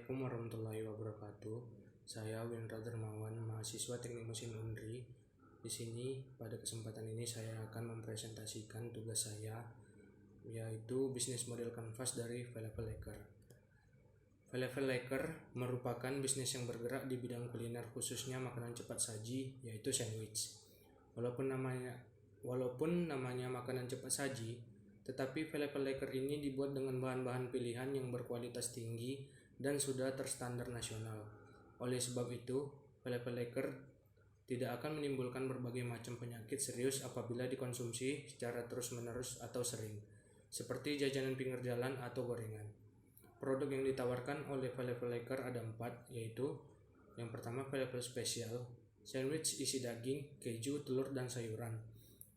Assalamualaikum warahmatullahi wabarakatuh. Saya Windra Dermawan, mahasiswa Teknik Mesin Unri. Di sini pada kesempatan ini saya akan mempresentasikan tugas saya, yaitu bisnis model kanvas dari Falafel Laker. Falafel Laker merupakan bisnis yang bergerak di bidang kuliner, khususnya makanan cepat saji, yaitu sandwich. Walaupun namanya makanan cepat saji, tetapi Falafel Laker ini dibuat dengan bahan-bahan pilihan yang berkualitas tinggi dan sudah terstandar nasional. Oleh sebab itu, Falafel Laker tidak akan menimbulkan berbagai macam penyakit serius apabila dikonsumsi secara terus-menerus atau sering, seperti jajanan pinggir jalan atau gorengan. Produk yang ditawarkan oleh Falafel Laker ada 4, yaitu yang pertama Falafel Special, sandwich isi daging, keju, telur, dan sayuran.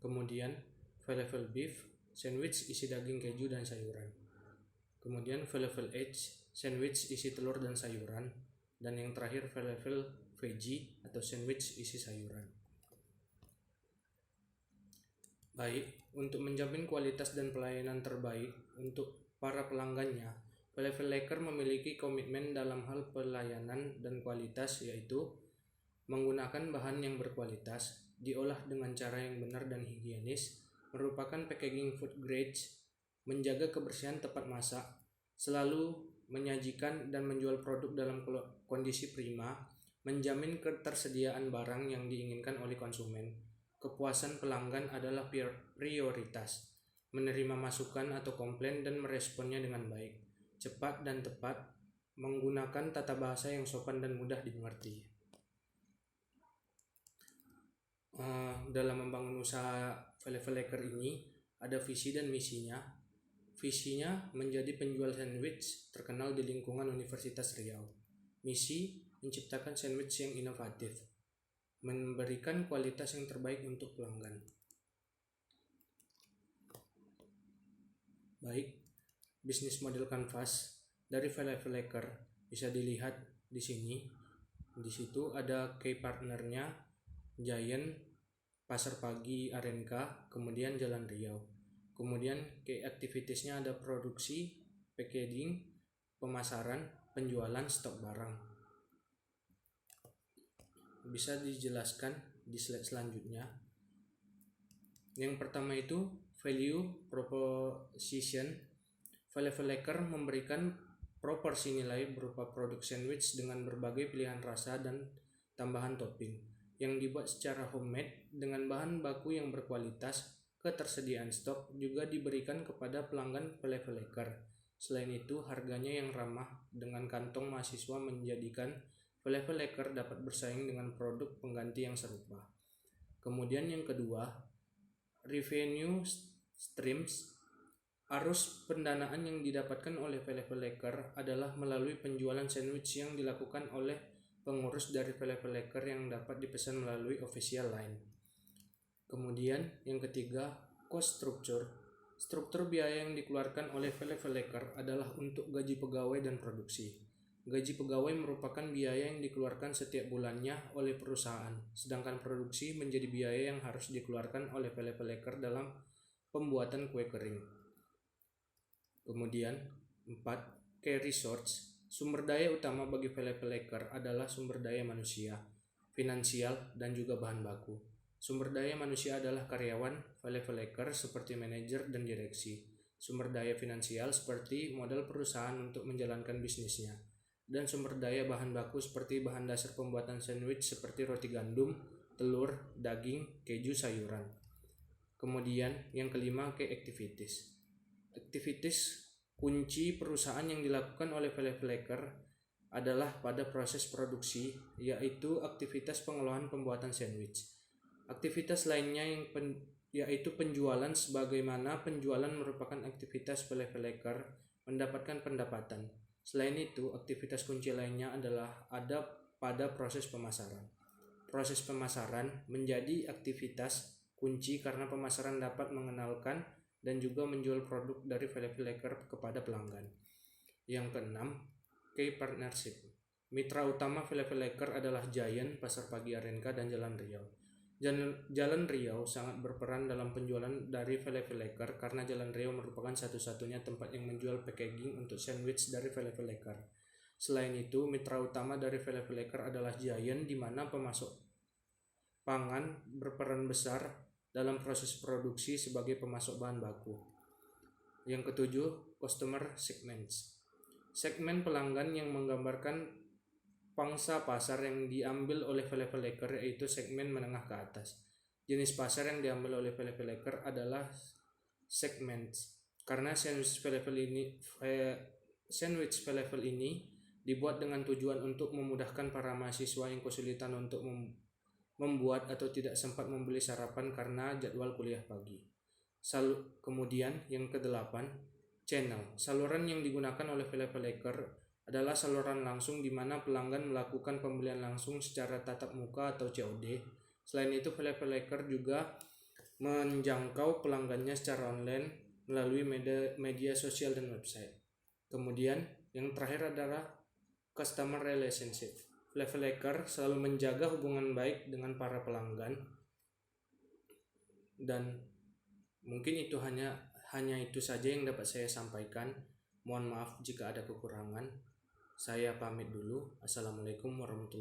Kemudian Falafel Beef, sandwich isi daging, keju, dan sayuran. Kemudian Falafel Edge, sandwich isi telur dan sayuran. Dan yang terakhir Falafel Veggie atau sandwich isi sayuran. Baik, untuk menjamin kualitas dan pelayanan terbaik untuk para pelanggannya, Falafel Laker memiliki komitmen dalam hal pelayanan dan kualitas, yaitu menggunakan bahan yang berkualitas, diolah dengan cara yang benar dan higienis, merupakan packaging food grade, menjaga kebersihan tempat masak, selalu menyajikan dan menjual produk dalam kondisi prima, menjamin ketersediaan barang yang diinginkan oleh konsumen. Kepuasan pelanggan adalah prioritas, menerima masukan atau komplain dan meresponnya dengan baik, cepat dan tepat, menggunakan tata bahasa yang sopan dan mudah dimengerti. Dalam membangun usaha Falafel Laker ini ada visi dan misinya. Visinya menjadi penjual sandwich terkenal di lingkungan Universitas Riau. Misi menciptakan sandwich yang inovatif, memberikan kualitas yang terbaik untuk pelanggan. Baik, bisnis model kanvas dari Falafel Laker bisa dilihat di sini. Di situ ada key partnernya Giant, Pasar Pagi Arenka, kemudian Jalan Riau. Kemudian key activitiesnya ada produksi, packaging, pemasaran, penjualan, stok barang. Bisa dijelaskan di slide selanjutnya. Yang pertama itu value proposition. Falafel Laker memberikan proporsi nilai berupa produk sandwich dengan berbagai pilihan rasa dan tambahan topping yang dibuat secara homemade dengan bahan baku yang berkualitas. Ketersediaan stok juga diberikan kepada pelanggan Falafel Laker. Selain itu, harganya yang ramah dengan kantong mahasiswa menjadikan Falafel Laker dapat bersaing dengan produk pengganti yang serupa. Kemudian yang kedua, revenue streams. Arus pendanaan yang didapatkan oleh Falafel Laker adalah melalui penjualan sandwich yang dilakukan oleh pengurus dari Falafel Laker yang dapat dipesan melalui official line. Kemudian yang ketiga, cost structure. Struktur biaya yang dikeluarkan oleh Falafel Laker adalah untuk gaji pegawai dan produksi. Gaji pegawai merupakan biaya yang dikeluarkan setiap bulannya oleh perusahaan, sedangkan produksi menjadi biaya yang harus dikeluarkan oleh Falafel Laker dalam pembuatan kue kering. Kemudian 4. Key resource. Sumber daya utama bagi Falafel Laker adalah sumber daya manusia, finansial, dan juga bahan baku. Sumber daya manusia adalah karyawan Falafel Laker seperti manajer dan direksi. Sumber daya finansial seperti modal perusahaan untuk menjalankan bisnisnya. Dan sumber daya bahan baku seperti bahan dasar pembuatan sandwich seperti roti gandum, telur, daging, keju, sayuran. Kemudian yang kelima, key activities. Aktivitas kunci perusahaan yang dilakukan oleh Falafel Laker adalah pada proses produksi, yaitu aktivitas pengolahan pembuatan sandwich. Aktivitas lainnya yaitu penjualan, sebagaimana penjualan merupakan aktivitas Falafel Laker mendapatkan pendapatan. Selain itu, aktivitas kunci lainnya adalah ada pada proses pemasaran. Proses pemasaran menjadi aktivitas kunci karena pemasaran dapat mengenalkan dan juga menjual produk dari Falafel Laker kepada pelanggan. Yang keenam, key partnership. Mitra utama Falafel Laker adalah Giant, Pasar Pagi Arenka, dan Jalan Riau. Jalan Riau sangat berperan dalam penjualan dari Falafel Laker karena Jalan Riau merupakan satu-satunya tempat yang menjual packaging untuk sandwich dari Falafel Laker. Selain itu, mitra utama dari falafel Laker adalah Giant, di mana pemasok pangan berperan besar dalam proses produksi sebagai pemasok bahan baku. Yang ketujuh, customer segments. Segmen pelanggan yang menggambarkan pangsa pasar yang diambil oleh falafel Laker yaitu segmen menengah ke atas. Jenis pasar yang diambil oleh falafel Laker adalah segments, karena sandwich falafel ini dibuat dengan tujuan untuk memudahkan para mahasiswa yang kesulitan untuk membuat atau tidak sempat membeli sarapan karena jadwal kuliah pagi. Kemudian yang kedelapan, channel. Saluran yang digunakan oleh falafel Laker adalah saluran langsung di mana pelanggan melakukan pembelian langsung secara tatap muka atau COD. Selain itu, falafel Laker juga menjangkau pelanggannya secara online melalui media sosial dan website. Kemudian yang terakhir adalah customer relationship. Falafel Laker selalu menjaga hubungan baik dengan para pelanggan, dan mungkin itu hanya itu saja yang dapat saya sampaikan. Mohon maaf jika ada kekurangan. Saya pamit dulu. Assalamualaikum warahmatullahi wabarakatuh.